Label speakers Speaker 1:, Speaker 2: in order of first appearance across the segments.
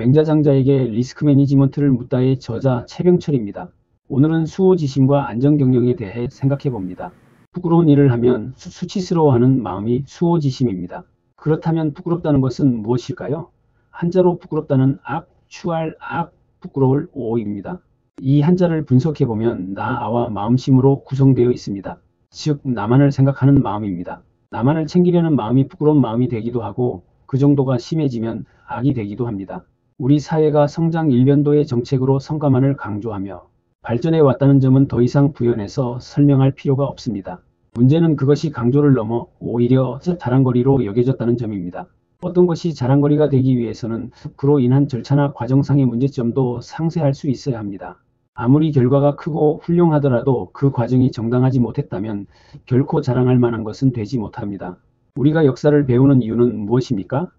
Speaker 1: 맹자장자에게 리스크 매니지먼트를 묻다의 저자 최병철입니다. 오늘은 수호지심과 안전경영에 대해 생각해봅니다. 부끄러운 일을 하면 수치스러워하는 마음이 수호지심입니다. 그렇다면 부끄럽다는 것은 무엇일까요? 한자로 부끄럽다는 악, 추할 악, 부끄러울 오입니다. 이 한자를 분석해보면 나와 마음심으로 구성되어 있습니다. 즉 나만을 생각하는 마음입니다. 나만을 챙기려는 마음이 부끄러운 마음이 되기도 하고 그 정도가 심해지면 악이 되기도 합니다. 우리 사회가 성장 일변도의 정책으로 성과만을 강조하며 발전해 왔다는 점은 더 이상 부연해서 설명할 필요가 없습니다. 문제는 그것이 강조를 넘어 오히려 자랑거리로 여겨졌다는 점입니다. 어떤 것이 자랑거리가 되기 위해서는 그로 인한 절차나 과정상의 문제점도 상세할 수 있어야 합니다. 아무리 결과가 크고 훌륭하더라도 그 과정이 정당하지 못했다면 결코 자랑할 만한 것은 되지 못합니다. 우리가 역사를 배우는 이유는 무엇입니까?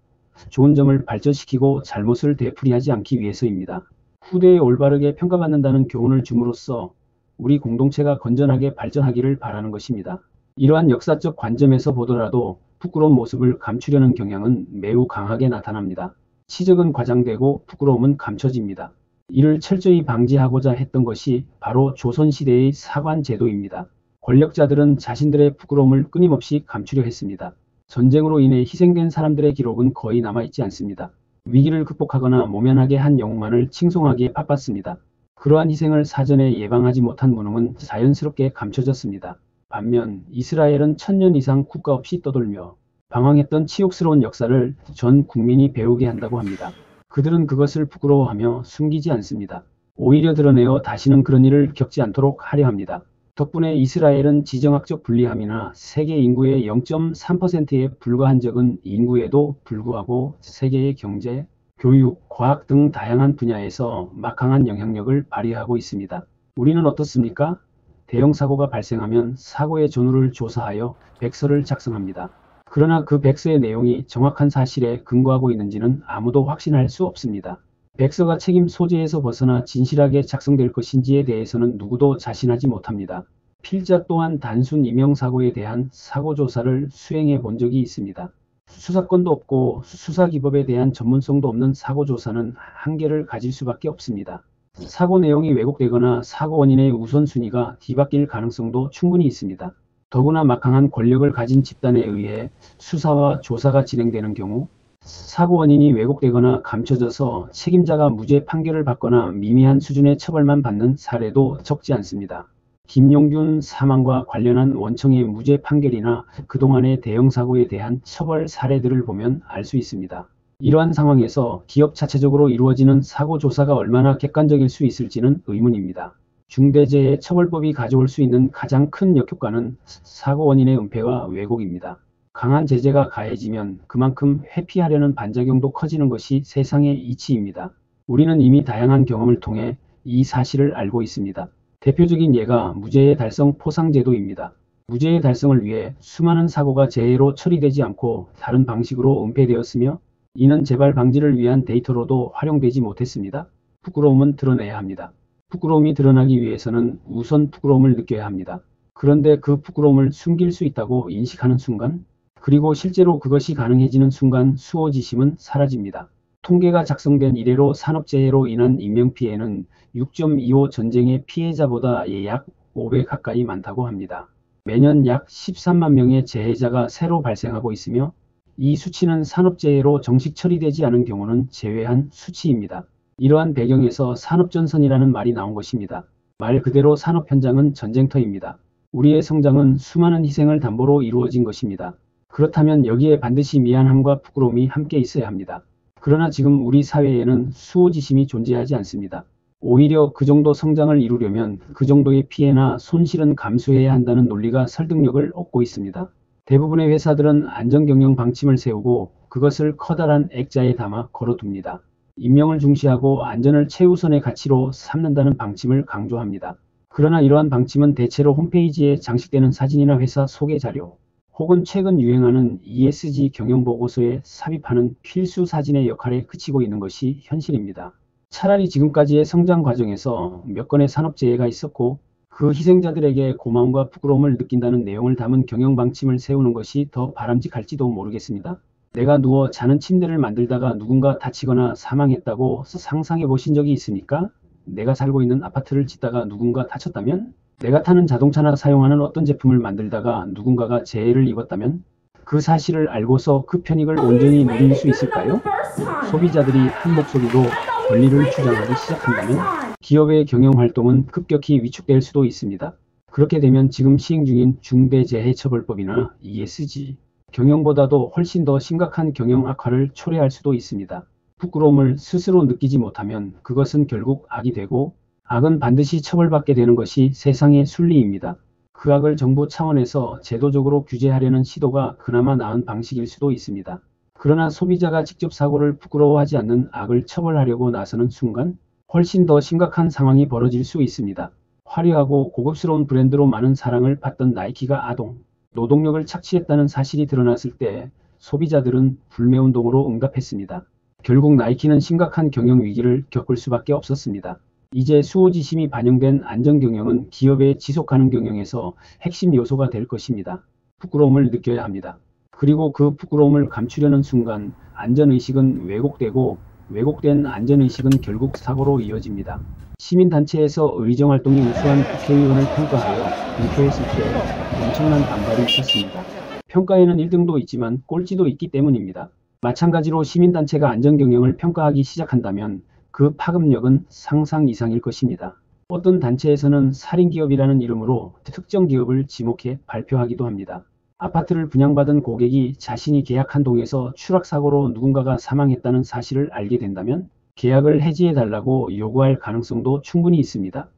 Speaker 1: 좋은 점을 발전시키고 잘못을 되풀이하지 않기 위해서입니다. 후대에 올바르게 평가받는다는 교훈을 줌으로써 우리 공동체가 건전하게 발전하기를 바라는 것입니다. 이러한 역사적 관점에서 보더라도 부끄러운 모습을 감추려는 경향은 매우 강하게 나타납니다. 치적은 과장되고 부끄러움은 감춰집니다. 이를 철저히 방지하고자 했던 것이 바로 조선시대의 사관제도입니다. 권력자들은 자신들의 부끄러움을 끊임없이 감추려 했습니다. 전쟁으로 인해 희생된 사람들의 기록은 거의 남아있지 않습니다. 위기를 극복하거나 모면하게 한 영웅만을 칭송하기에 바빴습니다. 그러한 희생을 사전에 예방하지 못한 무능은 자연스럽게 감춰졌습니다. 반면 이스라엘은 1000년 이상 국가 없이 떠돌며 방황했던 치욕스러운 역사를 전 국민이 배우게 한다고 합니다. 그들은 그것을 부끄러워하며 숨기지 않습니다. 오히려 드러내어 다시는 그런 일을 겪지 않도록 하려 합니다. 덕분에 이스라엘은 지정학적 불리함이나 세계 인구의 0.3%에 불과한 적은 인구에도 불구하고 세계의 경제, 교육, 과학 등 다양한 분야에서 막강한 영향력을 발휘하고 있습니다. 우리는 어떻습니까? 대형 사고가 발생하면 사고의 전후를 조사하여 백서를 작성합니다. 그러나 그 백서의 내용이 정확한 사실에 근거하고 있는지는 아무도 확신할 수 없습니다. 백서가 책임 소재에서 벗어나 진실하게 작성될 것인지에 대해서는 누구도 자신하지 못합니다. 필자 또한 단순 인명사고에 대한 사고조사를 수행해 본 적이 있습니다. 수사권도 없고 수사기법에 대한 전문성도 없는 사고조사는 한계를 가질 수밖에 없습니다. 사고 내용이 왜곡되거나 사고 원인의 우선순위가 뒤바뀔 가능성도 충분히 있습니다. 더구나 막강한 권력을 가진 집단에 의해 수사와 조사가 진행되는 경우 사고 원인이 왜곡되거나 감춰져서 책임자가 무죄 판결을 받거나 미미한 수준의 처벌만 받는 사례도 적지 않습니다. 김용균 사망과 관련한 원청의 무죄 판결이나 그동안의 대형 사고에 대한 처벌 사례들을 보면 알 수 있습니다. 이러한 상황에서 기업 자체적으로 이루어지는 사고 조사가 얼마나 객관적일 수 있을지는 의문입니다. 중대재해처벌법이 가져올 수 있는 가장 큰 역효과는 사고 원인의 은폐와 왜곡입니다. 강한 제재가 가해지면 그만큼 회피하려는 반작용도 커지는 것이 세상의 이치입니다. 우리는 이미 다양한 경험을 통해 이 사실을 알고 있습니다. 대표적인 예가 무죄의 달성 포상제도입니다. 무죄의 달성을 위해 수많은 사고가 재해로 처리되지 않고 다른 방식으로 은폐되었으며 이는 재발 방지를 위한 데이터로도 활용되지 못했습니다. 부끄러움은 드러내야 합니다. 부끄러움이 드러나기 위해서는 우선 부끄러움을 느껴야 합니다. 그런데 그 부끄러움을 숨길 수 있다고 인식하는 순간, 그리고 실제로 그것이 가능해지는 순간 수호지심은 사라집니다. 통계가 작성된 이래로 산업재해로 인한 인명피해는 6.25 전쟁의 피해자보다 약 5배 가까이 많다고 합니다. 매년 약 13만 명의 재해자가 새로 발생하고 있으며 이 수치는 산업재해로 정식 처리되지 않은 경우는 제외한 수치입니다. 이러한 배경에서 산업전선이라는 말이 나온 것입니다. 말 그대로 산업 현장은 전쟁터입니다. 우리의 성장은 수많은 희생을 담보로 이루어진 것입니다. 그렇다면 여기에 반드시 미안함과 부끄러움이 함께 있어야 합니다. 그러나 지금 우리 사회에는 수호지심이 존재하지 않습니다. 오히려 그 정도 성장을 이루려면 그 정도의 피해나 손실은 감수해야 한다는 논리가 설득력을 얻고 있습니다. 대부분의 회사들은 안전경영 방침을 세우고 그것을 커다란 액자에 담아 걸어둡니다. 인명을 중시하고 안전을 최우선의 가치로 삼는다는 방침을 강조합니다. 그러나 이러한 방침은 대체로 홈페이지에 장식되는 사진이나 회사 소개 자료, 혹은 최근 유행하는 ESG 경영보고서에 삽입하는 필수 사진의 역할에 그치고 있는 것이 현실입니다. 차라리 지금까지의 성장 과정에서 몇 건의 산업재해가 있었고 그 희생자들에게 고마움과 부끄러움을 느낀다는 내용을 담은 경영 방침을 세우는 것이 더 바람직할지도 모르겠습니다. 내가 누워 자는 침대를 만들다가 누군가 다치거나 사망했다고 상상해 보신 적이 있습니까? 내가 살고 있는 아파트를 짓다가 누군가 다쳤다면? 내가 타는 자동차나 사용하는 어떤 제품을 만들다가 누군가가 재해를 입었다면? 그 사실을 알고서 그 편익을 온전히 누릴 수 있을까요? 소비자들이 한 목소리로 권리를 주장하기 시작한다면 기업의 경영활동은 급격히 위축될 수도 있습니다. 그렇게 되면 지금 시행 중인 중대재해처벌법이나 ESG, 경영보다도 훨씬 더 심각한 경영 악화를 초래할 수도 있습니다. 부끄러움을 스스로 느끼지 못하면 그것은 결국 악이 되고 악은 반드시 처벌받게 되는 것이 세상의 순리입니다. 그 악을 정부 차원에서 제도적으로 규제하려는 시도가 그나마 나은 방식일 수도 있습니다. 그러나 소비자가 직접 사고를 부끄러워하지 않는 악을 처벌하려고 나서는 순간 훨씬 더 심각한 상황이 벌어질 수 있습니다. 화려하고 고급스러운 브랜드로 많은 사랑을 받던 나이키가 아동, 노동력을 착취했다는 사실이 드러났을 때 소비자들은 불매운동으로 응답했습니다. 결국 나이키는 심각한 경영 위기를 겪을 수밖에 없었습니다. 이제 수호지심이 반영된 안전경영은 기업의 지속가능 경영에서 핵심 요소가 될 것입니다. 부끄러움을 느껴야 합니다. 그리고 그 부끄러움을 감추려는 순간 안전의식은 왜곡되고 왜곡된 안전의식은 결국 사고로 이어집니다. 시민단체에서 의정활동이 우수한 국회의원을 평가하여 공표했을 때 엄청난 반발이 있었습니다. 평가에는 1등도 있지만 꼴찌도 있기 때문입니다. 마찬가지로 시민단체가 안전경영을 평가하기 시작한다면 그 파급력은 상상 이상일 것입니다. 어떤 단체에서는 살인기업이라는 이름으로 특정 기업을 지목해 발표하기도 합니다. 아파트를 분양받은 고객이 자신이 계약한 동에서 추락사고로 누군가가 사망했다는 사실을 알게 된다면 계약을 해지해달라고 요구할 가능성도 충분히 있습니다.